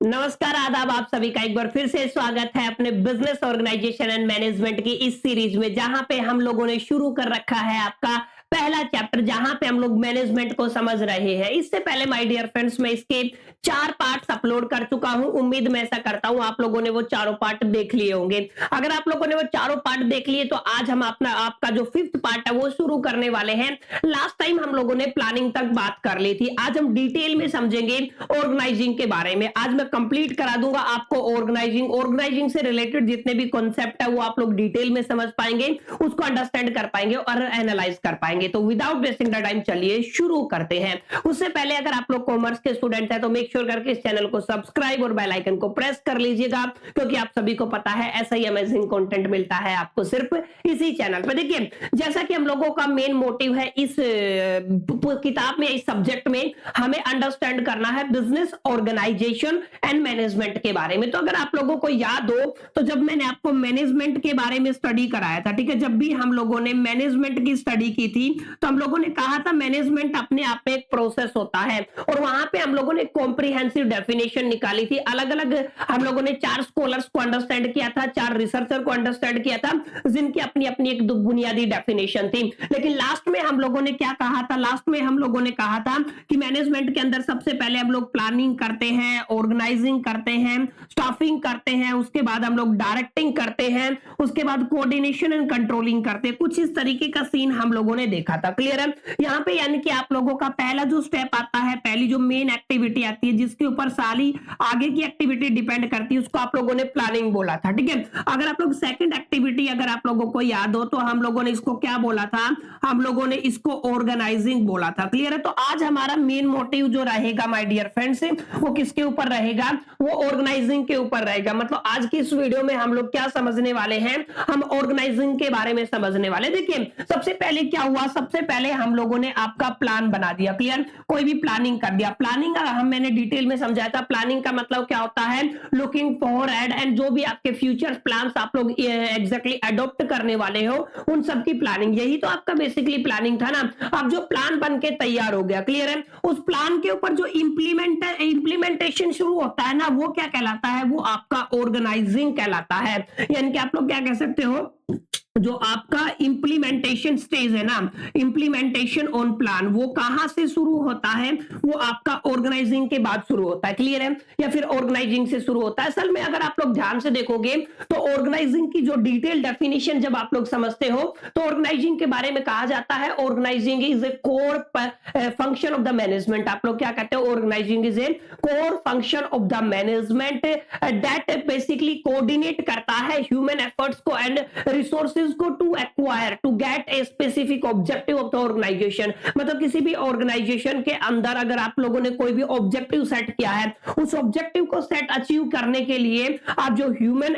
नमस्कार, आदाब। आप सभी का एक बार फिर से स्वागत है अपने बिजनेस ऑर्गेनाइजेशन एंड मैनेजमेंट की इस सीरीज में, जहां पे हम लोगों ने शुरू कर रखा है आपका पहला चैप्टर, जहां पे हम लोग मैनेजमेंट को समझ रहे हैं। इससे पहले माय डियर फ्रेंड्स, मैं इसके 4 पार्ट्स अपलोड कर चुका हूं। उम्मीद मैं ऐसा करता हूं आप लोगों ने वो चारों पार्ट देख लिए होंगे। अगर आप लोगों ने वो चारों पार्ट देख लिए तो आज हम अपना आपका जो 5th पार्ट है वो शुरू करने वाले हैं। लास्ट टाइम हम लोगों ने प्लानिंग तक बात कर ली थी। आज हम डिटेल में समझेंगे ऑर्गेनाइजिंग के बारे में। आज मैं कंप्लीट करा दूंगा आपको ऑर्गेनाइजिंग से रिलेटेड जितने भी कॉन्सेप्ट है वो आप लोग डिटेल में समझ पाएंगे, उसको अंडरस्टैंड कर पाएंगे और एनालाइज कर पाएंगे। तो विदाउट वेस्टिंग द टाइम चलिए शुरू करते हैं। उससे पहले अगर आप लोग कॉमर्स के स्टूडेंट हैं तो मेक श्योर करके इस चैनल को सब्सक्राइब और बेल आइकन को प्रेस कर लीजिएगा, क्योंकि आप सभी को पता है ऐसा ही अमेजिंग कंटेंट मिलता है आपको सिर्फ इसी चैनल पर। देखिए, जैसा कि हम लोगों का मेन मोटिव है इस किताब में, इस सब्जेक्ट में हमें अंडरस्टैंड करना है बिजनेस ऑर्गेनाइजेशन एंड मैनेजमेंट के बारे में। तो अगर आप लोगों को याद हो तो जब मैंने आपको मैनेजमेंट के बारे में स्टडी कराया था, ठीक है, जब भी हम लोगों ने मैनेजमेंट की स्टडी की थी तो हम लोगों ने कहा था मैनेजमेंट अपने आप में एक प्रोसेस होता है, और वहां पे हम लोगों ने कॉम्प्रिहेंसिव डेफिनेशन निकाली थी। अलग अलग हम लोगों ने 4 स्कॉलर्स को अंडरस्टैंड किया था, 4 रिसर्चर को अंडरस्टैंड किया था, जिनकी अपनी अपनी एक बुनियादी डेफिनेशन थी। लेकिन लास्ट में हम लोगों ने क्या कहा था? लास्ट में हम लोगों ने कहा था कि मैनेजमेंट के अंदर सबसे पहले हम लोग प्लानिंग करते हैं, ऑर्गेनाइजिंग करते हैं, स्टाफिंग करते हैं, उसके बाद हम लोग डायरेक्टिंग करते हैं, उसके बाद कोऑर्डिनेशन एंड कंट्रोलिंग करते हैं। कुछ इस तरीके का सीन हम लोगों ने देखा था। क्लियर है? यहाँ पे यानी कि आप लोगों का पहला जो स्टेप आता है, पहली जो मेन एक्टिविटी आती है जिसके ऊपर सारी आगे की एक्टिविटी डिपेंड करती है, उसको आप लोगों ने प्लानिंग बोला था। ठीक है, अगर आप लोग सेकंड एक्टिविटी अगर आप लोगों को याद हो तो हम लोगों ने इसको क्या बोला था? हम लोगों ने इसको ऑर्गेनाइजिंग बोला था। क्लियर है? तो आज हमारा मेन मोटिव जो रहेगा माय डियर फ्रेंड्स, वो किसके ऊपर रहेगा? वो ऑर्गेनाइजिंग के ऊपर रहेगा। मतलब आज की इस वीडियो में हम लोग क्या समझने वाले हैं? हम ऑर्गेनाइजिंग के बारे में समझने वाले। देखिए, सबसे पहले क्या हुआ? सबसे पहले हम लोगों ने आपका प्लान बना दिया। क्लियर? कोई भी प्लानिंग कर दिया। प्लानिंग मैंने डिटेल में समझाया था। प्लानिंग का मतलब क्या होता है? लुकिंग फॉर एंड जो भी आपके फ्यूचर प्लान्स आप लोग एग्जैक्टली अडॉप्ट करने वाले हो, उन सब की प्लानिंग। यही तो आपका बेसिकली प्लानिंग था ना। अब जो प्लान बन के तैयार हो गया, क्लियर है, उस प्लान के ऊपर जो इंप्लीमेंटेशन शुरू होता है ना, वो क्या कहलाता है? वो आपका ऑर्गेनाइजिंग कहलाता है। यानी कि आप लोग क्या कह सकते हो, जो आपका इंप्लीमेंटेशन स्टेज है ना, इंप्लीमेंटेशन ऑन प्लान, वो कहां से शुरू होता है? वो आपका ऑर्गेनाइजिंग के बाद शुरू होता है। क्लियर है? या फिर ऑर्गेनाइजिंग से शुरू होता है। असल में अगर आप लोग ध्यान से देखोगे तो ऑर्गेनाइजिंग की जो डिटेल डेफिनेशन जब आप लोग समझते हो तो ऑर्गेनाइजिंग के बारे में कहा जाता है organizing is a core function of the management. आप लोग क्या कहते हो? Organizing is a core function of the management that basically coordinate करता है ह्यूमन एफर्ट्स को एंड रिसोर्सेज को to acquire to get a specific objective of the organization. मतलब किसी भी ऑर्गेनाइजेशन के अंदर अगर आप लोगों ने कोई भी ऑब्जेक्टिव सेट किया है, उस ऑब्जेक्टिव को सेट अचीव करने के लिए आप जो ह्यूमन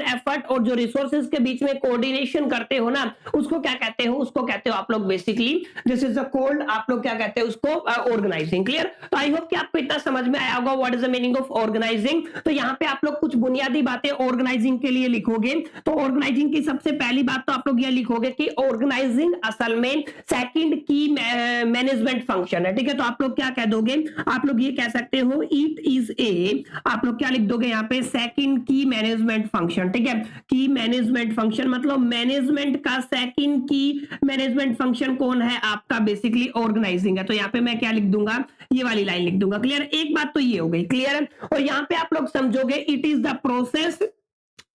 एफर्ट और जो रिसोर्सेज के बीच में कोऑर्डिनेशन करते हो ना, उसको क्या कहते हो? उसको कहते हो आप लोग basically, this is the called, आप लोग क्या कहते हो उसको? ऑर्गेनाइजिंग। क्लियर? तो आई होप कि आपको इतना समझ में आया होगा what is the meaning of organizing. तो यहाँ पे आप लोग कुछ बुनियादी बातें ऑर्गेनाइजिंग के लिए लिखोगे। तो ऑर्गेनाइजिंग की सबसे पहली बात तो आप लोग ये लिखोगे कि ऑर्गेनाइजिंग असल में सेकंड की मैनेजमेंट फंक्शन है। ठीक है, तो आप लोग क्या कह दोगे? आप लोग ये कह सकते हो इट इज ए, आप लोग क्या लिख दोगे यहाँ पे? सेकंड की मैनेजमेंट फंक्शन। ठीक है, की मैनेजमेंट फंक्शन मतलब मैनेजमेंट का सेकंड की मैनेजमेंट फंक्शन कौन है? आपका बेसिकली ऑर्गेनाइजिंग है। तो यहाँ पे मैं क्या लिख दूंगा? ये वाली लाइन लिख दूंगा। क्लियर? एक बात तो ये हो गई। क्लियर है? और यहाँ पे आप लोग समझोगे it is the process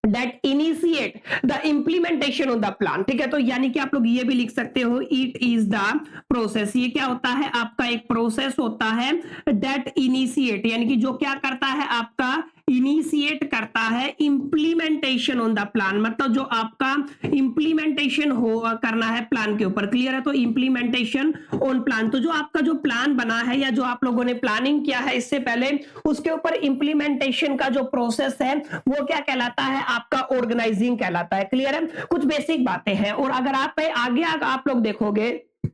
that initiate the implementation of the plan। ठीक है, तो यानी कि आप लोग ये भी लिख सकते हो it is the process। ये क्या होता है? आपका एक प्रोसेस होता है that initiate, यानी कि जो क्या करता है? आपका इनिशिएट करता है इंप्लीमेंटेशन ऑन द प्लान। मतलब जो आपका इंप्लीमेंटेशन हो करना है प्लान के ऊपर। क्लियर है? तो इंप्लीमेंटेशन ऑन प्लान, तो जो आपका जो प्लान बना है या जो आप लोगों ने प्लानिंग किया है इससे पहले, उसके ऊपर इंप्लीमेंटेशन का जो प्रोसेस है वो क्या कहलाता है? आपका ऑर्गेनाइजिंग कहलाता है। क्लियर है? कुछ बेसिक बातें हैं। और अगर आप आगे आप लोग देखोगे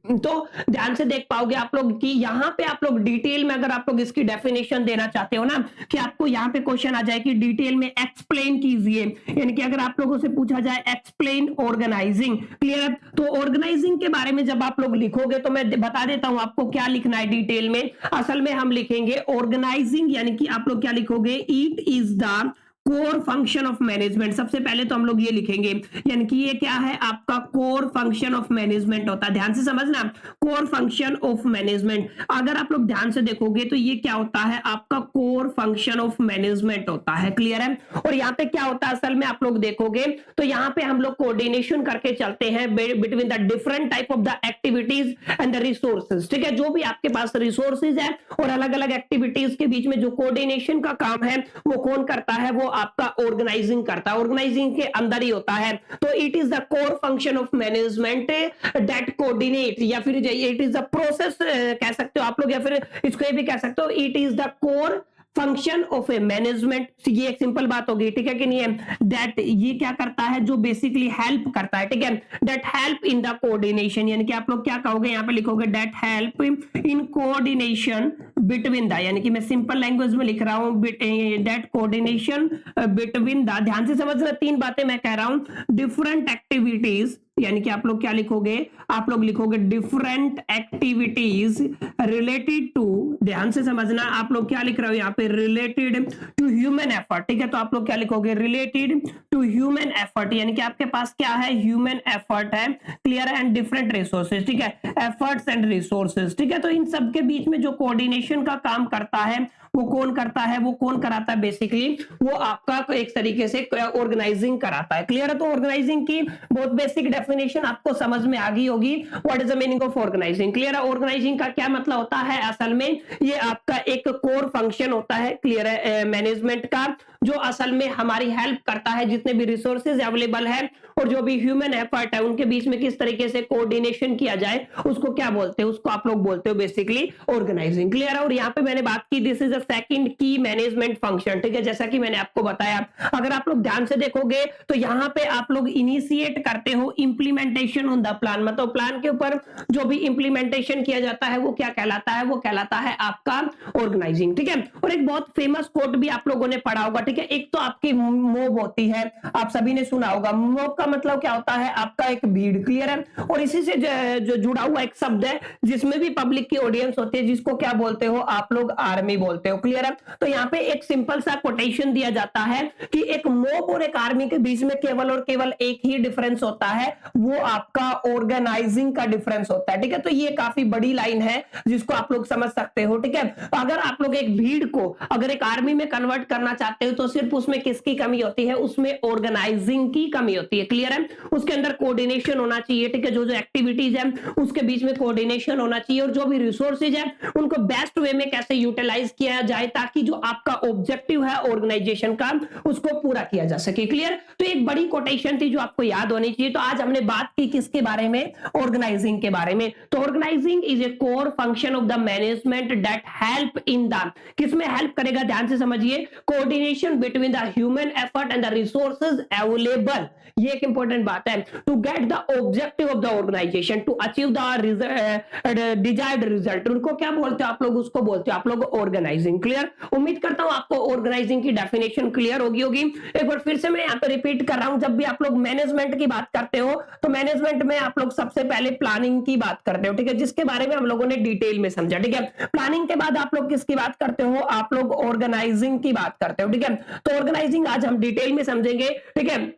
तो ध्यान से देख पाओगे आप लोग कि यहाँ पे आप लोग डिटेल में अगर आप लोग इसकी डेफिनेशन देना चाहते हो ना, कि आपको यहाँ पे क्वेश्चन आ जाए कि डिटेल में एक्सप्लेन कीजिए, यानी कि अगर आप लोगों से पूछा जाए एक्सप्लेन ऑर्गेनाइजिंग, क्लियर है? तो ऑर्गेनाइजिंग के बारे में जब आप लोग लिखोगे तो मैं बता देता हूं आपको क्या लिखना है डिटेल में। असल में हम लिखेंगे ऑर्गेनाइजिंग, यानी कि आप लोग क्या लिखोगे, it is the core function of management. सबसे पहले तो हम लोग ये लिखेंगे, यानी कि ये क्या है, आपका कोर फंक्शन ऑफ मैनेजमेंट होता है। ध्यान से समझना, कोर फंक्शन ऑफ मैनेजमेंट। अगर आप लोग ध्यान से देखोगे तो ये क्या होता है, आपका कोर फंक्शन ऑफ मैनेजमेंट होता है, क्लियर है? और यहाँ पे क्या होता है असल में आप लोग देखोगे तो यहाँ पे हम लोग कोऑर्डिनेशन करके चलते हैं between the different type of the activities and the resources, ठीक है? जो भी आपके पास रिसोर्सेज है और अलग अलग एक्टिविटीज के बीच में जो कोऑर्डिनेशन का काम है वो कौन करता है, वो आपका ऑर्गेनाइजिंग करता है। ऑर्गेनाइजिंग के अंदर ही होता है। तो it is the core function of management that coordinate, या फिर इट इज द प्रोसेस कह सकते हो आप लोग, या फिर इसको ये भी कह सकते हो it is the core function of A management. ये एक सिंपल बात होगी, ठीक है कि नहीं है? दैट ये क्या करता है, जो बेसिकली हेल्प करता है, ठीक है? That help in the coordination, यानी कि आप लोग क्या कहोगे, यहाँ पे लिखोगे that help in coordination between the, यानी कि मैं सिंपल लैंग्वेज में लिख रहा हूं, दैट कोऑर्डिनेशन बिटवीन द। ध्यान से समझना, तीन बातें मैं कह रहा हूं, डिफरेंट एक्टिविटीज, यानी कि आप लोग क्या लिखोगे, आप लोग लिखोगे डिफरेंट एक्टिविटीज रिलेटेड टू, ध्यान से समझना, आप लोग क्या लिख रहे हो यहाँ पे, रिलेटेड टू ह्यूमन एफर्ट, ठीक है? तो आप लोग क्या लिखोगे, रिलेटेड टू ह्यूमन एफर्ट, यानी कि आपके पास क्या है, ह्यूमन एफर्ट है, क्लियर है? एंड डिफरेंट रिसोर्सेज, ठीक है? एफर्ट्स एंड रिसोर्सेज, ठीक है? तो इन सब के बीच में जो कोऑर्डिनेशन का काम करता है वो कौन करता है, वो कौन कराता है, बेसिकली वो आपका एक तरीके से ऑर्गेनाइजिंग कराता है, क्लियर है? तो ऑर्गेनाइजिंग की बहुत बेसिक डेफिनेशन आपको समझ में आ गई होगी। What is the meaning of organizing, clear है? ऑर्गेनाइजिंग का क्या मतलब होता है, असल में ये आपका एक कोर फंक्शन होता है, क्लियर है, मैनेजमेंट का, जो असल में हमारी हेल्प करता है जितने भी रिसोर्सेज अवेलेबल है और जो भी ह्यूमन एफर्ट है उनके बीच में किस तरीके से कोऑर्डिनेशन किया जाए, उसको क्या बोलते हैं, उसको आप लोग बोलते हो बेसिकली ऑर्गेनाइजिंग, क्लियर है? और यहाँ पे मैंने बात की, दिस इज अ सेकंड की मैनेजमेंट फंक्शन, ठीक है? जैसा कि मैंने आपको बताया, अगर आप लोग ध्यान से देखोगे तो यहाँ पे आप लोग इनिशिएट करते हो इंप्लीमेंटेशन ऑन द प्लान, मतलब प्लान के ऊपर जो भी इंप्लीमेंटेशन किया जाता है वो क्या कहलाता है, वो कहलाता है आपका ऑर्गेनाइजिंग, ठीक है? और एक बहुत फेमस कोट भी आप लोगों ने पढ़ा होगा, ठीक है? एक तो आपकी मोब होती है, आप सभी ने सुना होगा, मोब का मतलब क्या होता है, आपका एक भीड़, क्लियर है? और इसी से जो जुड़ा हुआ एक शब्द है जिसमें भी पब्लिक की ऑडियंस होती है, जिसको क्या बोलते हो आप लोग, आर्मी बोलते हो, क्लियर है? तो यहाँ पे एक सिंपल सा कोटेशन दिया जाता है कि एक मोब और एक आर्मी के बीच में केवल और केवल एक ही डिफरेंस होता है, वो आपका ऑर्गेनाइजिंग का डिफरेंस होता है, ठीक है? तो ये काफी बड़ी लाइन है जिसको आप लोग समझ सकते हो, ठीक है? तो अगर आप लोग एक भीड़ को अगर एक आर्मी में कन्वर्ट करना चाहते हो तो सिर्फ उसमें किसकी कमी होती है, उसमें ऑर्गेनाइजिंग की कमी होती है, क्लियर है? उसके अंदर कोऑर्डिनेशन होना चाहिए, ठीक है? जो जो एक्टिविटीज है उसके बीच में कोऑर्डिनेशन होना चाहिए, और जो भी रिसोर्सेज है उनको बेस्ट वे में कैसे यूटिलाइज किया जाए ताकि जो आपका ऑब्जेक्टिव है ऑर्गेनाइजेशन का उसको पूरा किया जा सके, क्लियर? तो एक बड़ी कोटेशन थी जो आपको याद होनी चाहिए। तो आज हमने बात की किसके बारे में, ऑर्गेनाइजिंग के बारे में। तो organizing is a core function of the management that help in the, किसमें हेल्प करेगा, ध्यान से समझिए, coordination between the human effort and the resources available. ये एक इंपॉर्टेंट बात है, to get the objective of the organization, to achieve the desired result, उनको क्या बोलते हो आप लोग, उसको बोलते हो आप लोग ऑर्गेनाइजिंग, क्लियर? उम्मीद करता हूं आपको ऑर्गेनाइजिंग की डेफिनेशन क्लियर होगी एक बार फिर से मैं यहाँ पे रिपीट कर रहा हूं, जब भी आप लोग मैनेजमेंट की बात करते हो तो मैनेजमेंट में आप लोग सबसे पहले प्लानिंग की बात करते हो, ठीक है? जिसके बारे में हम लोगों ने डिटेल में समझा, ठीक है? प्लानिंग के बाद आप लोग किसकी बात करते हो, आप लोग ऑर्गेनाइजिंग की बात करते हो, ठीक है? तो ऑर्गेनाइजिंग आज हम डिटेल में समझेंगे, ठीक है?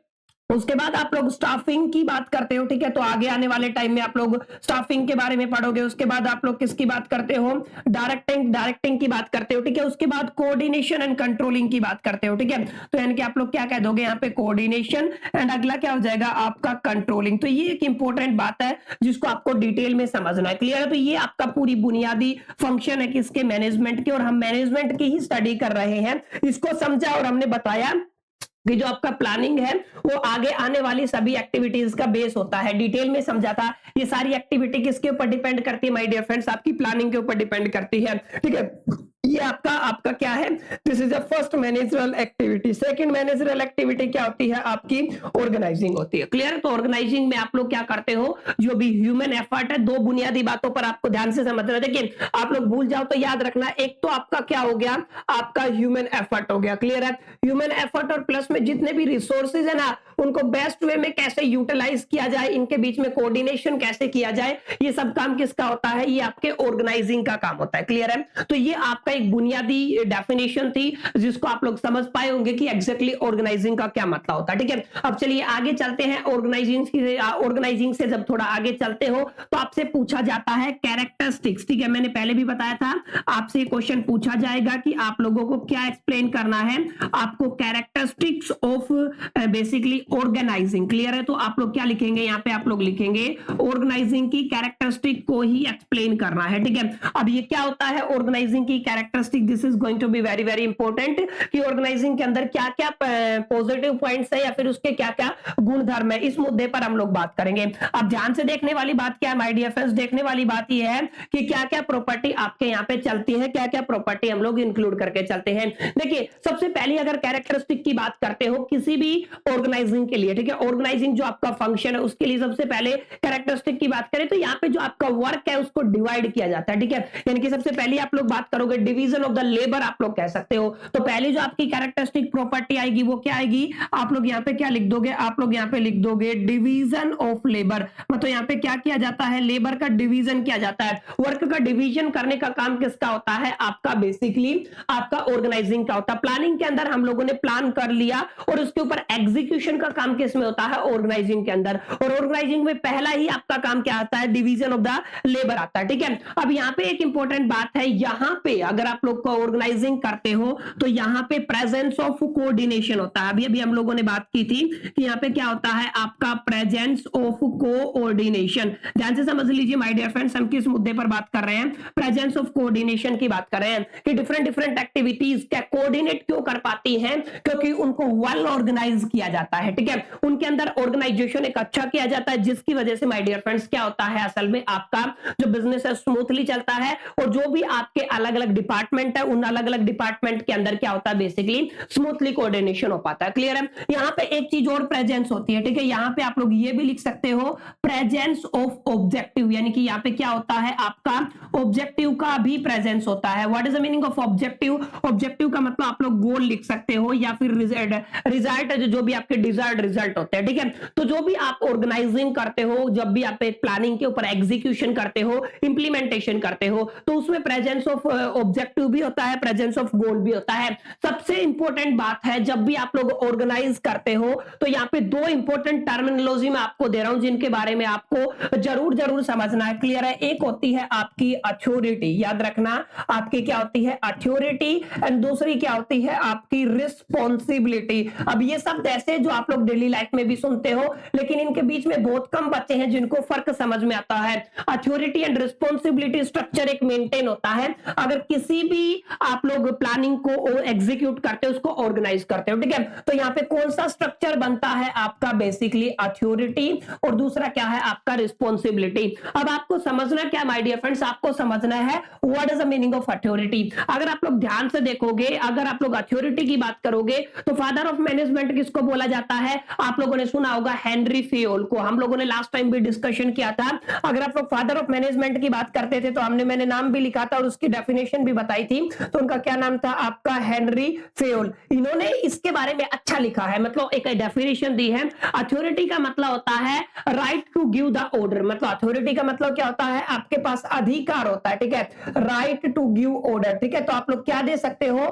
उसके बाद आप लोग स्टाफिंग की बात करते हो, ठीक है? तो आगे आने वाले टाइम में आप लोग स्टाफिंग के बारे में पढ़ोगे। उसके बाद आप लोग किसकी बात करते हो, डायरेक्टिंग की बात करते हो, ठीक है? उसके बाद कोऑर्डिनेशन एंड कंट्रोलिंग की बात करते हो, ठीक है? तो यानी कि आप लोग क्या कह दोगे यहाँ पे, कोऑर्डिनेशन, एंड अगला क्या हो जाएगा आपका कंट्रोलिंग। तो ये एक इंपॉर्टेंट बात है जिसको आपको डिटेल में समझना है, क्लियर है? तो ये आपका पूरी बुनियादी फंक्शन है किसके, मैनेजमेंट के, और हम मैनेजमेंट की ही स्टडी कर रहे हैं। इसको समझा और हमने बताया कि जो आपका प्लानिंग है वो आगे आने वाली सभी एक्टिविटीज का बेस होता है, डिटेल में समझा था। ये सारी एक्टिविटी किसके ऊपर डिपेंड करती है माय डियर फ्रेंड्स, आपकी प्लानिंग के ऊपर डिपेंड करती है, ठीक है? ये आपका आपका क्या है, this is a first managerial activity. Second managerial activity क्या होती है, आपकी ऑर्गेनाइजिंग होती है। क्लियर है? तो ऑर्गेनाइजिंग में आप लोग क्या करते हो, जो भी ह्यूमन एफर्ट है, दो बुनियादी बातों पर आपको ध्यान से समझना है। देखिए आप लोग भूल जाओ तो याद रखना, एक तो आपका क्या हो गया, आपका ह्यूमन एफर्ट हो गया। क्लियर है? ह्यूमन एफर्ट और प्लस में जितने भी रिसोर्सेज है ना, उनको बेस्ट वे में कैसे यूटिलाइज किया जाए, इनके बीच में कोऑर्डिनेशन कैसे किया जाए, ये सब काम किसका होता है, ये आपके ऑर्गेनाइजिंग का काम होता है। क्लियर है? तो ये आपका एक बुनियादी डेफिनेशन थी जिसको आप लोग समझ पाए होंगे कि एग्जैक्टली ऑर्गेनाइजिंग का क्या मतलब होता है। ठीक है, अब चलिए आगे चलते हैं। ऑर्गेनाइजिंग से जब थोड़ा आगे चलते हो तो आपसे पूछा जाता है कैरेक्टरिस्टिक्स। ठीक है, मैंने पहले भी बताया था, आपसे क्वेश्चन पूछा जाएगा कि आप लोगों को क्या एक्सप्लेन करना है, आपको characteristics of basically organizing. Clear है? तो आप लोग क्या लिखेंगे, यहाँ पे आप लोग लिखेंगे ऑर्गेनाइजिंग की कैरेक्टरिस्टिक को ही एक्सप्लेन करना है। ठीक है, अब ये क्या होता है ऑर्गेनाइजिंग की characteristic, this is going to be very very important कि ऑर्गेनाइजिंग के अंदर क्या क्या पॉजिटिव पॉइंट्स है या फिर उसके क्या क्या गुणधर्म है, इस मुद्दे पर हम लोग बात करेंगे। अब ध्यान से देखने वाली बात क्या है माय डियर फ्रेंड्स, देखने वाली बात यह है कि क्या क्या प्रॉपर्टी आपके यहाँ पे चलती है, क्या क्या प्रॉपर्टी हम लोग इंक्लूड करके चलते हैं। देखिए सबसे पहले अगर कैरेक्टरिस्टिक की बात करते हो किसी भी ऑर्गेनाइजिंग के लिए, ठीक है, ऑर्गेनाइजिंग जो आपका फंक्शन है उसके लिए सबसे पहले कैरेक्टरिस्टिक की बात करें तो यहाँ पे जो आपका वर्क है उसको डिवाइड किया जाता है। ठीक है, यानी कि सबसे पहले आप लोग बात करोगे डिवीजन ऑफ द लेबर, आप लोग कह सकते हो। तो पहली जो आपकी कैरेक्टरिस्टिक प्रॉपर्टी आएगी वो क्या आएगी, आप लोग यहाँ पे क्या लिख दोगे, आप लोग यहाँ पे लिख दोगे डिवीजन ऑफ लेबर। मतलब यहाँ पे क्या किया जाता है, लेबर का डिवीजन किया जाता है। वर्क का डिवीजन करने का काम किसका होता है, आपका बेसिकली आपका ऑर्गेनाइजिंग का होता है। प्लानिंग के अंदर हम लोगों ने प्लान कर लिया और उसके ऊपर एग्जीक्यूशन का काम किस में होता है, ऑर्गेनाइजिंग के अंदर। और ऑर्गेनाइजिंग में पहला ही आपका काम क्या आता है, डिवीजन ऑफ द लेबर आता है। ठीक है, अब यहाँ पे एक इंपॉर्टेंट बात है, यहाँ पे अगर आप लोग को ऑर्गेनाइजिंग करते हो तो यहाँ पे प्रेजेंस ऑफ कोऑर्डिनेशन होता है। अभी अभी हम लोगों ने बात की थी कि यहाँ पे क्या होता है, आपका प्रेजेंस ऑफ कोऑर्डिनेशन। ध्यान से समझ लीजिए माय डियर फ्रेंड्स, हम किस मुद्दे पर बात कर रहे हैं, प्रेजेंस ऑफ कोऑर्डिनेशन की बात कर रहे हैं कि डिफरेंट डिफरेंट एक्टिविटीज क्या कोऑर्डिनेट क्यों कर पाती हैं, क्योंकि उनको वेल ऑर्गेनाइज किया जाता है। ठीक है, उनके अंदर ऑर्गेनाइजेशन एक अच्छा किया जाता है, जिसकी वजह से माय डियर फ्रेंड्स क्या होता है, असल में आपका जो बिजनेस है स्मूथली चलता है और जो भी आपके अलग अलग डिपार्टमेंट है उन अलग अलग डिपार्टमेंट के अंदर क्या होता है, बेसिकली स्मूथली कोऑर्डिनेशन हो पाता है। क्लियर है? यहाँ पे एक चीज और प्रेजेंस होती है। ठीक है, यहाँ पे आप लोग ये भी लिख सकते हो प्रेजेंस ऑफ ऑब्जेक्टिव, यानी कि यहाँ पे क्या होता है, आपका ऑब्जेक्टिव का भी प्रेजेंस होता है। What is the meaning of objective, objective का मतलब आप लोग गोल लिख सकते हो या फिर रिजल्ट जो भी आपके डिजायर्ड रिजल्ट होते हैं। ठीक है, तो जो भी आप ऑर्गेनाइजिंग करते हो, जब भी आप एक प्लानिंग के ऊपर एग्जीक्यूशन करते हो, इंप्लीमेंटेशन करते हो, तो उसमें प्रेजेंस ऑफ ऑब्जेक्टिव भी होता है, प्रेजेंस ऑफ गोल भी होता है। सबसे इंपॉर्टेंट बात है, जब भी आप लोग ऑर्गेनाइज करते हो तो यहाँ पे दो इंपॉर्टेंट टर्मिनोलॉजी मैं आपको दे रहा हूं जिनके बारे में आपको जरूर जरूर समझना है। क्लियर है? एक होती है आपकी अथॉरिटी, याद रखना आपकी क्या होती है, अथॉरिटी, एंड दूसरी क्या होती है आपकी रिस्पॉन्सिबिलिटी। अब ये सब ऐसे जो आप लोग डेली लाइफ में भी सुनते हो, लेकिन इनके बीच में बहुत कम बच्चे हैं जिनको फर्क समझ में आता है। अथॉरिटी एंड रिस्पॉन्सिबिलिटी स्ट्रक्चर एक मेंटेन होता है अगर किसी भी आप लोग प्लानिंग को एग्जीक्यूट करते हो, उसको ऑर्गेनाइज करते हो। ठीक है, तो यहाँ पे कौन सा स्ट्रक्चर बनता है, आपका बेसिकली अथॉरिटी और दूसरा क्या है आपका रिस्पॉन्सिबिलिटी। अब आपको समझना क्या माय डियर फ्रेंड्स, आपको समझना है what is the meaning of authority. अगर आप लोग ध्यान से देखोगे, अगर आप लोग अथॉरिटी की बात करोगे तो फादर ऑफ मैनेजमेंट किसको बोला जाता है, आप लोगों ने सुना होगा हेनरी फेयोल को। हम लोगों ने लास्ट टाइम भी डिस्कशन किया था। अगर आप लोग फादर ऑफ मैनेजमेंट की बात करते थे तो मैंने नाम भी लिखा था और उसकी डेफिनेशन भी बताई थी। तो उनका क्या नाम था, आपका हेनरी फेयोल। इन्होंने इसके बारे में अच्छा लिखा है, मतलब एक डेफिनेशन दी है। अथॉरिटी का मतलब होता है right to give the order, मतलब अथॉरिटी का मतलब क्या होता है, आपके पास अधिकार होता है। ठीक है, राइट टू गिव ऑर्डर। ठीक है, तो आप लोग क्या दे सकते हो,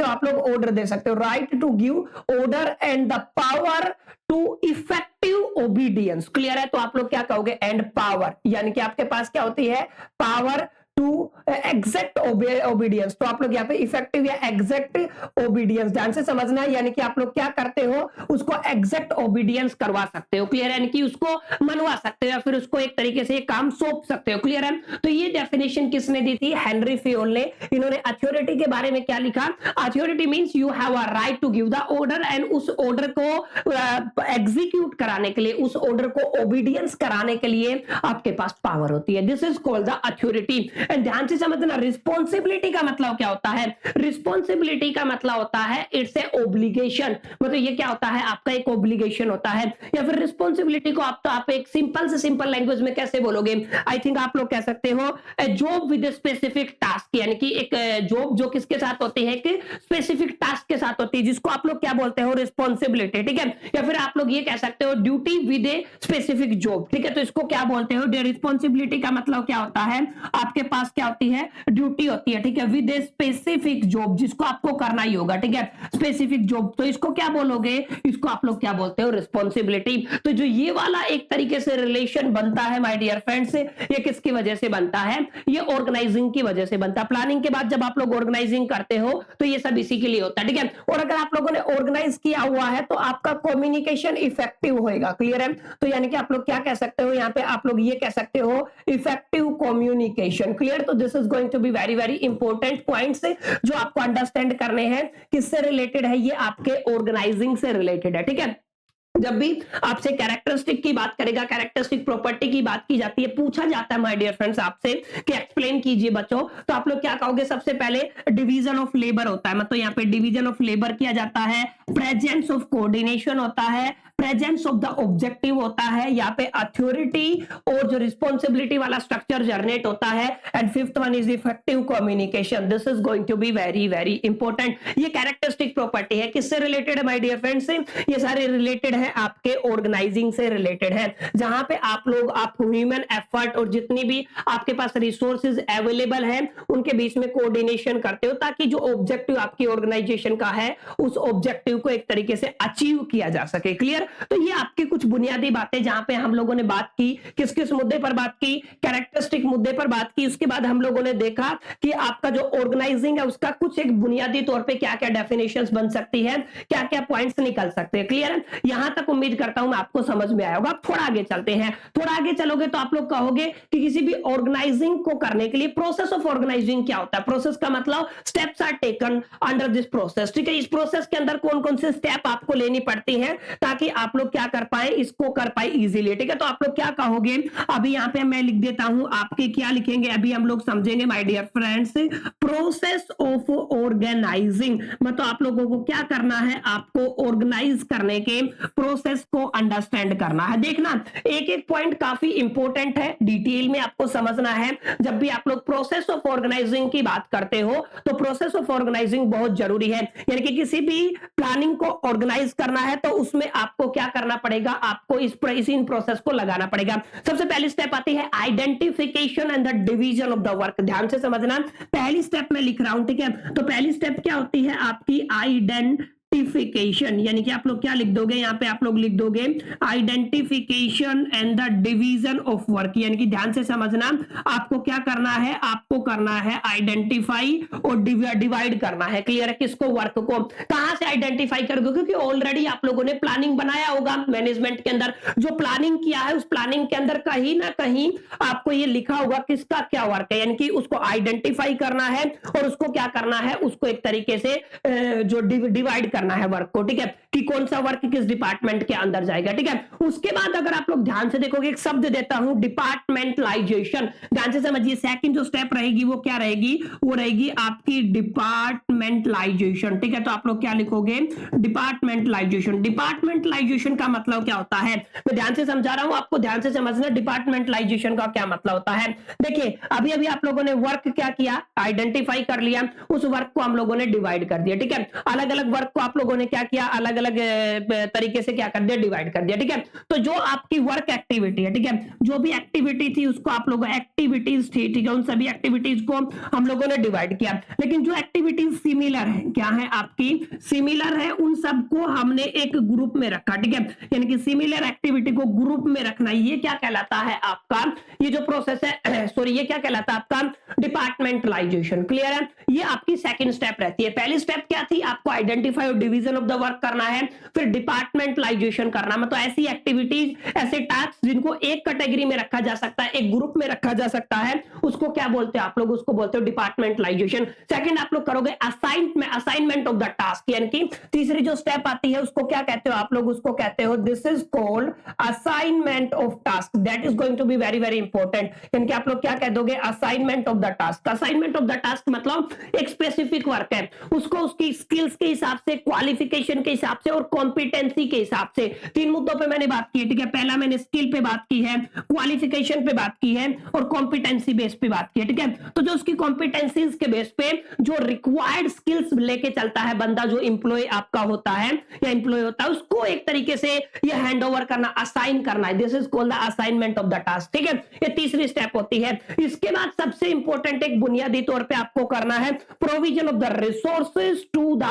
आप लोग ऑर्डर दे सकते हो, right to give order and the power to effective obedience. Clear है? तो आप लोग क्या कहोगे, एंड पावर, यानी कि आपके पास क्या होती है, पावर टू एग्जैक्ट ओबीडियंस। तो आप लोग यहाँ पे इफेक्टिव या एग्जैक्ट ओबीडियंस ध्यान से समझना है, यानी कि आप लोग क्या करते हो, उसको एग्जैक्ट ओबीडियंस करवा सकते हो। क्लियर है? यानी कि उसको मनवा सकते हो या फिर उसको एक तरीके से काम सौंप सकते हो। क्लियर है? तो ये डेफिनेशन किसने दी थी, हेनरी फेयोल ने। इन्होंने अथॉरिटी के बारे में क्या लिखा, authority means you have a right to give the order and उस ऑर्डर को एग्जीक्यूट कराने के लिए, उस ऑर्डर को ओबीडियंस कराने के लिए आपके पास पावर होती है। This is called the authority. And ध्यान से समझना, रिस्पॉन्सिबिलिटी का मतलब क्या होता है? रिस्पॉन्सिबिलिटी का मतलब होता है इट्स ए ओब्लिगेशन, मतलब ये क्या होता है? आपका एक ओब्लिगेशन होता है। या फिर रिस्पॉन्सिबिलिटी को आप एक सिंपल से सिंपल लैंग्वेज में कैसे बोलोगे? आई थिंक आप लोग कह सकते हो जॉब विद स्पेसिफिक टास्क, यानी कि एक जॉब जो किसके साथ होती है? कि स्पेसिफिक टास्क के साथ होती है, जिसको आप लोग क्या बोलते हो? रिस्पॉन्सिबिलिटी, ठीक है। या फिर आप लोग ये कह सकते हो duty with a specific job, ठीक है। तो इसको क्या बोलते हो? रिस्पॉन्सिबिलिटी का मतलब क्या होता है? आपके पास क्या होती है? ड्यूटी होती है, ठीक है, विद ए स्पेसिफिक जॉब, जिसको आपको करना ही होगा, ठीक है, स्पेसिफिक जॉब। तो इसको क्या बोलोगे? इसको आप लोग क्या बोलते हो? रिस्पॉन्सिबिलिटी। तो जो ये वाला एक तरीके से रिलेशन बनता है माय डियर फ्रेंड्स, ये किसकी वजह से बनता है? ये ऑर्गेनाइजिंग की वजह से बनता है। प्लानिंग के बाद जब आप लोग ऑर्गेनाइजिंग करते हो तो ये सब इसी के लिए होता है, ठीक है। और अगर आप लोगों ने ऑर्गेनाइज किया हुआ है तो आपका कम्युनिकेशन इफेक्टिव होएगा, क्लियर है। तो यानी कि आप लोग क्या कह सकते हो? यहाँ पे आप लोग ये कह सकते हो इफेक्टिव कम्युनिकेशन, क्लियर। तो this is going to be very very important points जो आपको अंडरस्टैंड करने हैं। किससे रिलेटेड है? ये आपके ऑर्गेनाइजिंग से रिलेटेड है, ठीक है। जब भी आपसे कैरेक्टरिस्टिक की बात करेगा, कैरेक्टरिस्टिक प्रॉपर्टी की बात की जाती है, पूछा जाता है माय डियर फ्रेंड्स आपसे कि एक्सप्लेन कीजिए बच्चों, तो आप लोग क्या कहोगे? सबसे पहले डिवीजन ऑफ लेबर होता है, मतलब यहाँ पे डिवीजन ऑफ लेबर किया जाता है, प्रेजेंस ऑफ कोऑर्डिनेशन होता है, प्रेजेंस ऑफ द ऑब्जेक्टिव होता है, यहाँ पे अथॉरिटी और जो रिस्पॉन्सिबिलिटी वाला स्ट्रक्चर जनरेट होता है, and fifth one is effective communication. This is going to be very very important. ये कैरेक्टरिस्टिक प्रॉपर्टी है, किससे रिलेटेड है माय डियर फ्रेंड्स? ये सारे रिलेटेड है आपके ऑर्गेनाइजिंग से रिलेटेड है, जहां पे आप लोग आप ह्यूमन एफर्ट और जितनी भी आपके पास रिसोर्सेज अवेलेबल है उनके बीच में कोऑर्डिनेशन करते हो, ताकि जो ऑब्जेक्टिव आपकी ऑर्गेनाइजेशन का है उस ऑब्जेक्टिव को एक तरीके से अचीव किया जा सके, क्लियर। तो ये आपकी कुछ बुनियादी बातें जहां पे हम लोगों ने बात की, किस किस मुद्दे पर बात की? कैरेक्टरिस्टिक मुद्दे पर बात की। उसके बाद हम लोगों ने देखा कि आपका जो ऑर्गेनाइजिंग है उसका कुछ एक बुनियादी तौर पे क्या क्या डेफिनेशंस बन सकती है, क्या क्या पॉइंट्स निकल सकते हैं, क्लियर है। यहां तक उम्मीद करता हूं मैं आपको समझ में आया होगा। थोड़ा आगे चलते हैं। थोड़ा आगे चलोगे तो आप लोग कहोगे कि किसी भी ऑर्गेनाइजिंग को करने के लिए प्रोसेस ऑफ ऑर्गेनाइजिंग क्या होता है? प्रोसेस का मतलब steps are taken under this process, ठीक है। इस प्रोसेस के अंदर कौन कौन से स्टेप आपको लेनी पड़ती है ताकि आप लोग क्या कर पाए? इसको कर पाए इजीली, ठीक है। तो आप लोग क्या कहोगे? अभी यहां पे मैं लिख देता हूं, आपके क्या लिखेंगे अभी हम लोग समझेंगे my dear friends. Process of organizing मतलब आप लोगों को क्या करना है? आपको ऑर्गेनाइज करने के प्रोसेस को अंडरस्टैंड करना है। देखना एक एक पॉइंट काफी इंपॉर्टेंट है, डिटेल में आपको समझना है। जब भी आप लोग प्रोसेस ऑफ ऑर्गेनाइजिंग की बात करते हो तो प्रोसेस ऑफ ऑर्गेनाइजिंग बहुत जरूरी है। यानी कि किसी भी प्लानिंग को ऑर्गेनाइज करना है तो उसमें आपको क्या करना पड़ेगा? आपको इन प्रोसेस को लगाना पड़ेगा। सबसे पहली स्टेप आती है identification and the division of the work. ध्यान से समझना, पहली स्टेप में लिख रहा हूं, ठीक है। तो पहली स्टेप क्या होती है? आपकी आइडेंटिफिकेशन, यानी कि आप लोग क्या लिख दोगे? यहाँ पे आप लोग लिख दोगे identification and the division of work. यानी कि ध्यान से समझना, आपको क्या करना है? आपको करना है आइडेंटिफाई और डिवाइड करना है, क्लियर है। किसको? वर्क को। कहां से आइडेंटिफाई करोगे? क्योंकि ऑलरेडी आप लोगों ने प्लानिंग बनाया होगा मैनेजमेंट के अंदर, जो प्लानिंग किया है उस प्लानिंग के अंदर कहीं ना कहीं आपको ये लिखा होगा किसका क्या वर्क है, यानी कि उसको आइडेंटिफाई करना है और उसको क्या करना है? उसको एक तरीके से जो डिवाइड करना है वर्क को, ठीक है, कि कौन सा वर्क किस डिपार्टमेंट के अंदर जाएगा, ठीक है। उसके बाद अगर आप लोग ध्यान से देखोगे, एक शब्द देता हूं डिपार्टमेंटलाइजेशन। ध्यान से समझिए, सेकंड जो स्टेप रहेगी वो क्या रहेगी? वो रहेगी आपकी डिपार्टमेंटलाइजेशन, ठीक है। तो आप लोग क्या लिखोगे? डिपार्टमेंटलाइजेशन। डिपार्टमेंटलाइजेशन का मतलब क्या होता है? मैं ध्यान से समझा रहा हूं, आपको ध्यान से समझना डिपार्टमेंटलाइजेशन का क्या मतलब होता है। देखिए अभी अभी आप लोगों ने वर्क क्या किया? आइडेंटिफाई कर लिया, उस वर्क को हम लोगों ने डिवाइड कर दिया, ठीक है। अलग अलग वर्क को आप लोगों ने क्या किया? अलग अलग तरीके से क्या कर दिया? डिवाइड कर दिया, ठीक है। तो जो आपकी वर्क एक्टिविटी है, ठीक है, जो भी एक्टिविटी थी उसको आप लोग एक्टिविटीज थी, ठीक है, उन सभी एक्टिविटीज को हम लोगों ने डिवाइड किया। लेकिन जो एक्टिविटीज सिमिलर है, क्या है? आपकी सिमिलर है, उन सबको हमने एक ग्रुप में रखा, ठीक है। यानी कि सिमिलर एक्टिविटी को ग्रुप में रखना, ये क्या कहलाता है? आपका ये जो प्रोसेस है सॉरी ये क्या कहलाता है? आपका डिपार्टमेंटलाइजेशन, क्लियर है। ये आपकी सेकंड स्टेप रहती है। पहली स्टेप क्या थी? आपको आइडेंटिफाई और डिवीजन ऑफ द वर्क करना है, फिर डिपार्टमेंटलाइजेशन करना, मतलब ऐसी एक्टिविटीज, ऐसे टास्क जिनको एक कैटेगरी में रखा जा सकता है, एक ग्रुप में रखा जा सकता है, उसको क्या बोलते हैं आप लोग, उसको बोलते हो डिपार्टमेंटलाइजेशन। सेकंड आप लोग करोगे असाइनमेंट ऑफ द टास्क, यानी कि तीसरी जो स्टेप आती है उसको क्या कहते हो आप लोग, उसको कहते हो this is called assignment of task, that is going to be very very important. यानी कि आप लोग क्या कह दोगे, assignment of the task. Assignment of the task मतलब एक स्पेसिफिक वर्क है, उसको उसकी स्किल्स के हिसाब से, क्वालिफिकेशन के हिसाब से और कॉम्पिटेंसी के हिसाब से, तीन मुद्दों पे मैंने बात की, ठीक है। पहला मैंने स्किल पे बात की है, क्वालिफिकेशन पे बात की है और कॉम्पिटेंसी बेस पे बात की है, ठीक है। तो जो उसकी कॉम्पिटेंसीज के बेस पे जो रिक्वायर्ड स्किल्स लेके चलता है बंदा, जो एम्प्लॉय आपका होता है या एम्प्लॉय होता है, उसको एक तरीके से ये हैंड ओवर करना, असाइन करना है, this is called the assignment of the task, ठीक है। ये तीसरी स्टेप होती है। इसके बाद सबसे इंपॉर्टेंट एक बुनियादी तौर पे आपको करना है provision of the resources to the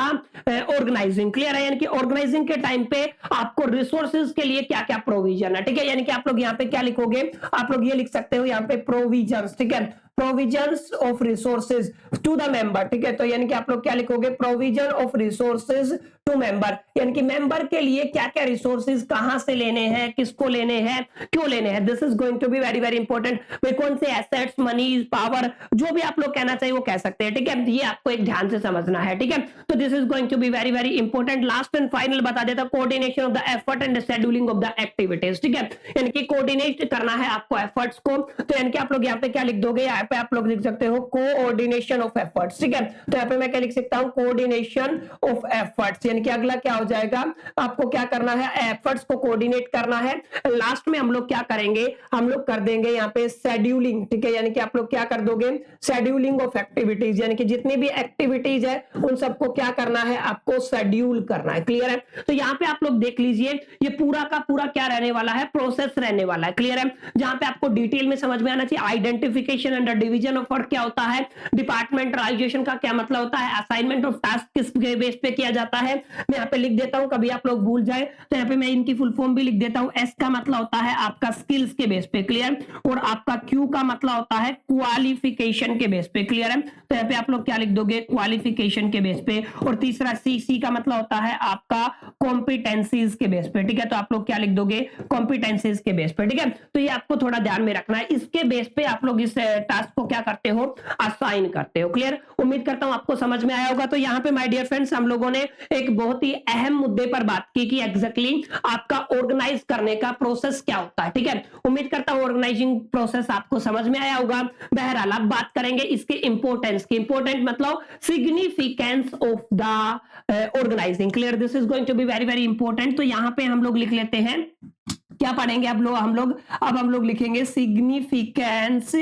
organizing, clear है। यानी कि ऑर्गेनाइजिंग के टाइम पे आपको रिसोर्सेज के लिए क्या क्या प्रोविजन है, ठीक है। यानी कि आप लोग यहाँ पे क्या लिखोगे, आप लोग ये लिख सकते हो यहाँ पे प्रोविजंस, ठीक है, provisions of resources to the member, ठीक है। तो यानी कि आप लोग क्या लिखोगे, provision of resources to member, यानी कि मेंबर के लिए क्या क्या रिसोर्सेज कहां से लेने हैं, किसको लेने हैं, क्यों लेने हैं, this is going to be very very important. भाई कौन से एसेट्स, मनी, पावर, जो भी आप लोग कहना चाहिए वो कह सकते हैं, ठीक है। ये आपको एक ध्यान से समझना है, ठीक है। तो this is going to be very very important. Last and final बता देता, coordination of the effort and scheduling of the activities, ठीक है। यानी कि कोऑर्डिनेट करना है आपको एफर्ट्स को, तो यानी कि आप लोग यहाँ पे क्या लिख दोगे, यहाँ पे आप लोग लिख सकते हो कोऑर्डिनेशन ऑफ एफर्ट्स, ठीक है। तो यहाँ पे मैं क्या लिख सकता हूँ, कोऑर्डिनेशन ऑफ एफर्ट्स, यानी कि अगला क्या हो जाएगा, आपको क्या करना है, एफर्ट्स को कोऑर्डिनेट करना है। लास्ट में हम लोग क्या करेंगे, हम लोग कर देंगे यहाँ पे शेड्यूलिंग, ठीक है। यानी कि आप लोग क्या कर दोगे, शेड्यूलिंग ऑफ एक्टिविटीज, यानी कि जितनी भी एक्टिविटीज है उन सबको क्या करना है, आपको शेड्यूल करना है, क्लियर है। तो यहाँ पे आप लोग देख लीजिए, ये पूरा का पूरा क्या रहने वाला है, प्रोसेस रहने वाला है, क्लियर है। जहां पे आपको डिटेल में समझ में आना चाहिए, identification and division of work क्या होता है, डिपार्टमेंटलाइजेशन का क्या मतलब होता है, असाइनमेंट ऑफ टास्क किस बेस पे किया जाता है, मैं यहाँ पे लिख देता हूं, कभी आप लोग भूल जाए तो यहाँ पे मैं इनकी फुल फॉर्म भी लिख देता हूं। एस का मतलब होता है आपका स्किल्स के बेस पे, क्लियर, और आपका क्यू का मतलब होता है क्वालिफिकेशन के बेस पे, क्लियर है। तो यहाँ पे आप लोग क्या लिख दोगे, क्वालिफिकेशन के बेस पे, और तीसरा सी का मतलब होता है आपका कॉम्पिटेंसीज के बेस पे, ठीक है। तो आप लोग क्या लिख दोगे, कॉम्पिटेंसीज के बेस पे, ठीक है। तो ये आपको थोड़ा ध्यान में रखना है, इसके बेस पे आप लोग इस टास्क को क्या करते हो, असाइन करते हो, क्लियर। उम्मीद करता हूं आपको समझ में आया होगा। तो यहाँ पे माय डियर फ्रेंड्स हम लोगों ने एक बहुत ही अहम मुद्दे पर बात की कि एग्जैक्टली आपका ऑर्गेनाइज करने का प्रोसेस क्या होता है, ठीक है। उम्मीद करता हूं ऑर्गेनाइजिंग प्रोसेस आपको समझ में आया होगा। बहरहाल अब बात करेंगे इसके इंपोर्टेंस की, इंपोर्टेंट मतलब significance of the organizing, clear, this is going to be very very important. तो यहाँ पे हम लोग लिख लेते हैं, क्या पढ़ेंगे अब हम लोग लिखेंगे सिग्निफिकेंस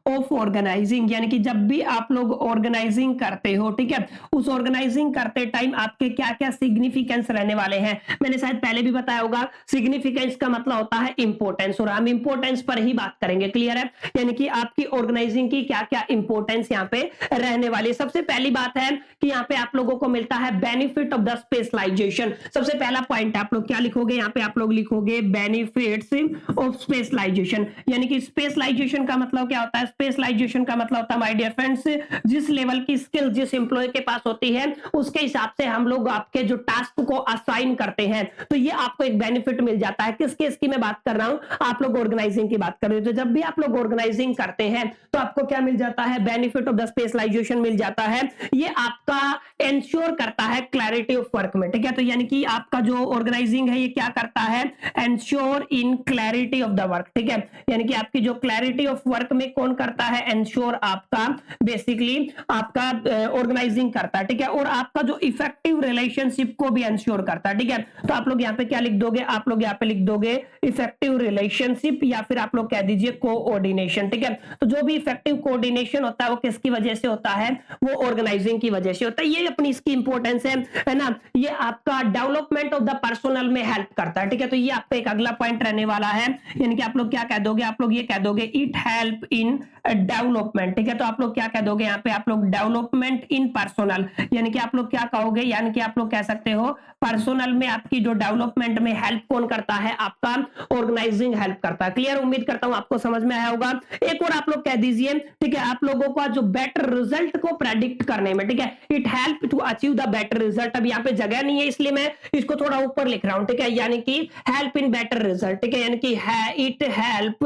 ऑफ ऑर्गेनाइजिंग, यानी कि जब भी आप लोग ऑर्गेनाइजिंग करते हो, ठीक है, उस ऑर्गेनाइजिंग करते टाइम आपके क्या क्या सिग्निफिकेंस रहने वाले हैं। मैंने शायद पहले भी बताया होगा, सिग्निफिकेंस का मतलब होता है इंपॉर्टेंस, और हम इंपॉर्टेंस पर ही बात करेंगे, क्लियर है। यानी कि आपकी ऑर्गेनाइजिंग की क्या क्या इंपॉर्टेंस यहाँ पे रहने वाली। सबसे पहली बात है कि यहाँ पे आप लोगों को मिलता है बेनिफिट ऑफ द स्पेशलाइजेशन। सबसे पहला पॉइंट आप लोग क्या लिखोगे, यहाँ पे आप लोग लिखोगे बेनिफिट्स ऑफ स्पेशलाइजेशन, यानी कि स्पेशलाइजेशन का मतलब क्या होता है, स्पेशलाइजेशन का मतलब होता है माय डियर फ्रेंड्स, जिस लेवल की स्किल जिस एम्प्लॉय के पास होती है उसके हिसाब से हम लोग आपके जो टास्क को असाइन करते हैं, तो ये आपको एक बेनिफिट मिल जाता है। किस केस की मैं बात कर रहा हूं, आप लोग ऑर्गेनाइजिंग की बात कर रहे हो। तो जब भी आप लोग ऑर्गेनाइजिंग करते हैं तो आपको क्या मिल जाता है, बेनिफिट ऑफ द स्पेशलाइजेशन मिल जाता है। ये आपका इंश्योर करता है क्लैरिटी ऑफ वर्क में, ठीक है। तो यानी कि आपका जो ऑर्गेनाइजिंग है ये क्या करता है, ensure in clarity of the work, ठीक है। यानी कि आपकी जो क्लैरिटी ऑफ वर्क में कौन करता है, इंश्योर आपका बेसिकली आपका ऑर्गेनाइजिंग करता है, ठीक है। और आपका जो इफेक्टिव रिलेशनशिप को भी इंश्योर करता है, ठीक है। तो आप लोग यहाँ पे क्या लिख दोगे, आप लोग यहाँ पे लिख दोगे इफेक्टिव रिलेशनशिप, या फिर आप लोग कह दीजिए कोऑर्डिनेशन, ठीक है। तो जो भी इफेक्टिव कोऑर्डिनेशन होता है वो किसकी वजह से होता है, वो ऑर्गेनाइजिंग की वजह से होता है। ये अपनी इसकी इंपॉर्टेंस है ना। ये आपका डेवलपमेंट ऑफ द पर्सनल में हेल्प करता है, ठीक है। तो ये आपका एक अगला पॉइंट पॉइंट रहने वाला है, यानी कि आप लोग क्या कह दोगे, आप लोग ये कह दोगे इट हेल्प इन डेवलपमेंट। ठीक है, तो आप लोग क्या कह दोगे यहाँ पे, आप लोग डेवलपमेंट इन पर्सनल, यानी कि आप लोग क्या कहोगे, यानी कि आप लोग कह सकते हो पर्सनल में आपकी जो डेवलपमेंट में हेल्प कौन करता है, आपका ऑर्गेनाइजिंग हेल्प करता है। क्लियर, उम्मीद करता हूं आपको समझ में आया होगा। एक और आप लोग कह दीजिए, ठीक है, आप लोगों का जो बेटर रिजल्ट को प्रेडिक्ट करने में, ठीक है, it help to achieve the better result. अब यहाँ पे जगह नहीं है इसलिए मैं इसको थोड़ा ऊपर लिख रहा हूं, ठीक है, यानी कि हेल्प इन बेटर रिजल्ट, ठीक है, यानी कि इट हेल्प,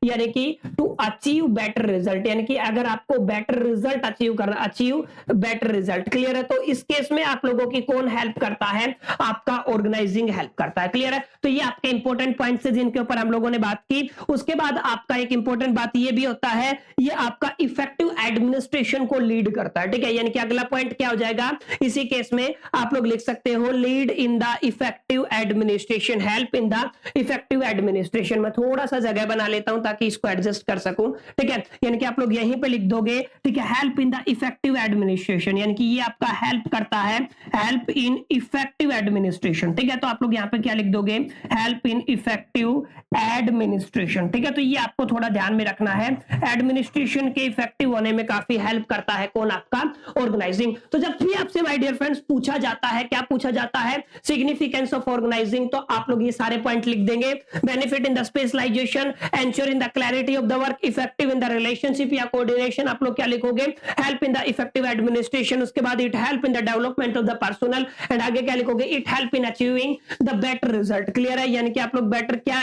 यानी कि टू अचीव बेटर रिजल्ट, यानी कि अगर आपको बेटर रिजल्ट अचीव करना, अचीव बेटर रिजल्ट। क्लियर है, तो इस केस में आप लोगों की कौन हेल्प करता है, आपका ऑर्गेनाइजिंग हेल्प करता है। क्लियर है, तो ये आपके इंपॉर्टेंट पॉइंट्स है जिनके ऊपर हम लोगों ने बात की। उसके बाद आपका एक इंपॉर्टेंट बात ये भी होता है, ये आपका इफेक्टिव एडमिनिस्ट्रेशन को लीड करता है। ठीक है, यानी कि अगला पॉइंट क्या हो जाएगा, इसी केस में आप लोग लिख सकते हो lead in the effective administration, help in the effective administration. मैं थोड़ा सा जगह बना लेता हूं ताकि इसको एडजस्ट कर सकूं। ठीक है, यानी कि आप लोग यहीं पे लिख दोगे, ठीक है, help in the effective administration, यानी कि ये आपका हेल्प करता है, हेल्प इन इफेक्टिव एडमिनिस्ट्रेशन। ठीक है, तो आप लोग यहाँ पे क्या लिख दोगे, हेल्प इन इफेक्टिव एडमिनिस्ट्रेशन। ठीक है, तो ये आपको थोड़ा ध्यान में रखना है, एडमिनिस्ट्रेशन के इफेक्टिव होने में काफी हेल्प करता है कौन, आपका ऑर्गेनाइजिंग। तो जब भी आपसे माय डियर फ्रेंड्स पूछा जाता है, क्या पूछा जाता है, सिग्निफिकेंस ऑफ ऑर्गेनाइजिंग, तो आप लोग ये सारे पॉइंट लिख देंगे। Benefit in the specialization, ensure in the clarity of the work, effective in the relationship या कोऑर्डिनेशन, आप लोग क्या लिखोगे, help in the effective administration. उसके बाद it help in the development of the personal, and आगे क्या लिखोगे, it help in achieving the better result. Clear है, यानी कि आप लोग बेटर क्या,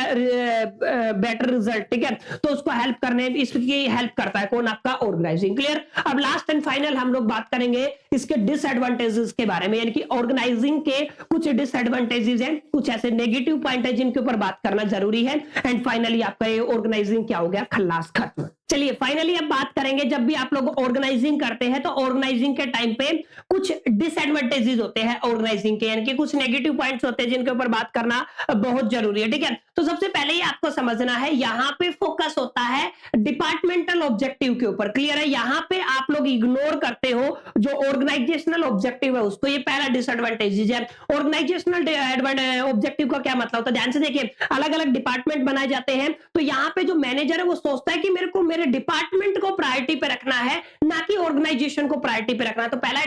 बेटर रिजल्ट, ठीक है, तो उसको हेल्प करने, इसकी हेल्प करता है कौन, आपका ऑर्गेनाइजिंग। क्लियर, अब लास्ट एंड फाइनल हम लोग बात करेंगे इसके डिसएडवांटेजेस के बारे में, यानी कि ऑर्गेनाइजिंग के कुछ डिसएडवांटेजेस हैं, कुछ ऐसे नेगेटिव पॉइंट है जिनके ऊपर बात करना जरूरी है, एंड फाइनली आपका ये ऑर्गेनाइजिंग क्या हो गया, खल्लास, खत्म। चलिए फाइनली अब बात करेंगे, जब भी आप लोग ऑर्गेनाइजिंग करते हैं तो ऑर्गेनाइजिंग के टाइम पे कुछ डिसएडवांटेजेस होते हैं ऑर्गेनाइजिंग के, यानी कि कुछ नेगेटिव पॉइंट्स होते हैं जिनके ऊपर बात करना बहुत जरूरी है। ठीक है, तो सबसे पहले ही आपको समझना है, यहां पे फोकस होता है डिपार्टमेंटल ऑब्जेक्टिव के ऊपर। क्लियर है, यहां पे आप लोग इग्नोर करते हो जो ऑर्गेनाइजेशनल ऑब्जेक्टिव है उसको, ये पहला डिसएडवांटेज है। ऑर्गेनाइजेशनल ऑब्जेक्टिव का क्या मतलब होता है, ध्यान से देखिए, अलग अलग डिपार्टमेंट बनाए जाते हैं, तो यहां पे जो मैनेजर है वो सोचता है कि मेरे को मेरे डिपार्टमेंट को प्रायोरिटी पे रखना है, ना कि ऑर्गेनाइजेशन को प्रायोरिटी पे रखना है। तो पहला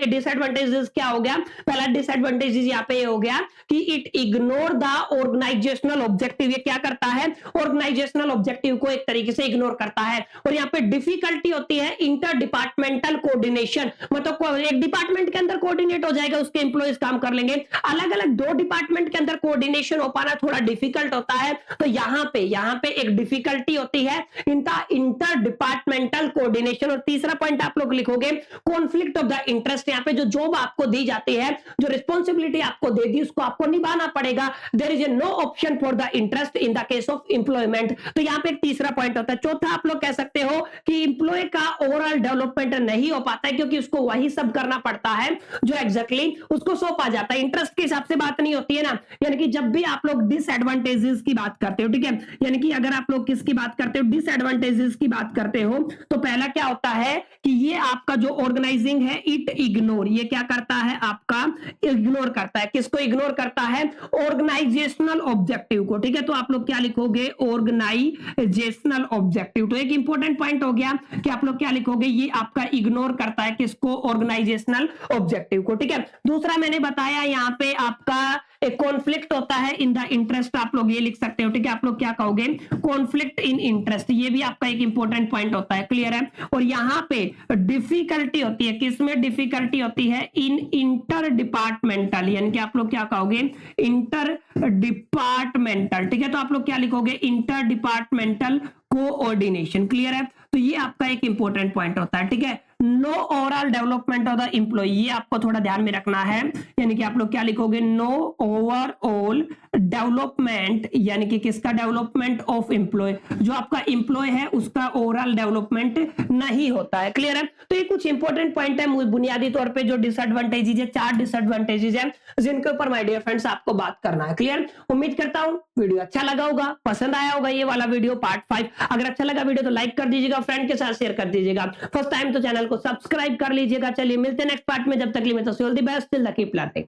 डिसएडवांटेज क्या हो गया, पहला डिसएडवांटेज यहाँ पे हो गया कि it ignore the organizational objective, ये क्या करता है, ऑर्गेनाइजेशनल ऑब्जेक्टिव को एक तरीके से इग्नोर करता है। और यहाँ पे डिफिकल्टी होती है इंटर डिपार्टमेंटल कोऑर्डिनेशन, मतलब एक डिपार्टमेंट के अंदर कोऑर्डिनेट हो जाएगा, उसके एम्प्लॉइज काम कर लेंगे, अलग अलग दो डिपार्टमेंट के अंदर कोऑर्डिनेशन हो पाना थोड़ा डिफिकल्ट होता है। तो यहाँ पे एक डिफिकल्टी होती है इंटर डिपार्टमेंटल कोऑर्डिनेशन। और तीसरा पॉइंट आप लोग लिखोगे कॉन्फ्लिक्ट ऑफ द इंटरेस्ट, यहाँ पे जो जॉब आपको दी जाती है, जो रिस्पॉन्सिबिलिटी आपको दे दी, उसको आपको निभाना पड़ेगा। There is no option for the interest in the case of employment, तो यहाँ पे एक तीसरा पॉइंट होता है। चौथा आप लोग कह सकते हो कि एम्प्लॉय का ओवरऑल डेवलपमेंट नहीं हो पाता है, क्योंकि उसको वही सब करना पड़ता है जो एग्जैक्टली उसको सौंपा जाता है, इंटरेस्ट के हिसाब से बात नहीं होती है ना। यानी कि जब भी आप लोग डिसएडवांटेजेस की बात करते हो, ठीक है, यानी कि अगर आप लोग किसकी बात करते हो, डिसएडवांटेजेस की बात करते हो, तो पहला क्या होता है कि ये आपका जो ऑर्गेनाइजिंग है, इट इग्नोर, ये क्या करता है, आपका इग्नोर करता है, किसको इग्नोर करता है, ऑर्गेनाइजेशनल ऑब्जेक्टिव को। ठीक है, तो आप लोग क्या लिखोगे, ऑर्गेनाइजेशनल ऑब्जेक्टिव। तो एक इंपॉर्टेंट पॉइंट हो गया कि आप लोग क्या लिखोगे, ये आपका इग्नोर करता है किसको, ऑर्गेनाइजेशनल ऑब्जेक्टिव को। ठीक है, दूसरा मैंने बताया यहाँ पे आपका एक कॉन्फ्लिक्ट होता है इन द इंटरेस्ट, आप लोग ये लिख सकते हो। ठीक है, आप लोग क्या कहोगे, कॉन्फ्लिक्ट इन इंटरेस्ट, ये भी आपका एक इंपॉर्टेंट पॉइंट होता है। क्लियर है, और यहां पे डिफिकल्टी होती है, किसमें डिफिकल्टी होती है, इन इंटर डिपार्टमेंटल, यानी कि आप लोग क्या कहोगे, इंटर डिपार्टमेंटल। ठीक है, तो आप लोग क्या लिखोगे, इंटर डिपार्टमेंटल कोऑर्डिनेशन। क्लियर है, तो ये आपका एक इंपॉर्टेंट पॉइंट होता है। ठीक है, no overall development of the employ, ये आपको थोड़ा ध्यान में रखना है, यानी कि आप लोग क्या लिखोगे, नो ओवरऑल डेवलपमेंट, यानी कि किसका डेवलपमेंट ऑफ एम्प्लॉय, जो आपका एम्प्लॉय है उसका ओवरऑल डेवलपमेंट नहीं होता है। क्लियर है, तो ये कुछ इंपॉर्टेंट पॉइंट है बुनियादी तौर पे जो डिसएडवांटेजेस है, 4 डिसएडवांटेजेस है जिनके ऊपर माय डियर फ्रेंड्स आपको बात करना है। क्लियर, उम्मीद करता हूं वीडियो अच्छा लगा होगा, पसंद आया होगा ये वाला वीडियो पार्ट 5। अगर अच्छा लगा वीडियो तो लाइक कर दीजिएगा, फ्रेंड के साथ शेयर कर दीजिएगा, फर्स्ट टाइम तो चैनल को सब्सक्राइब कर लीजिएगा। चलिए मिलते हैं नेक्स्ट पार्ट में, जब तक के लिए मैं तो all the best, till the keep learning.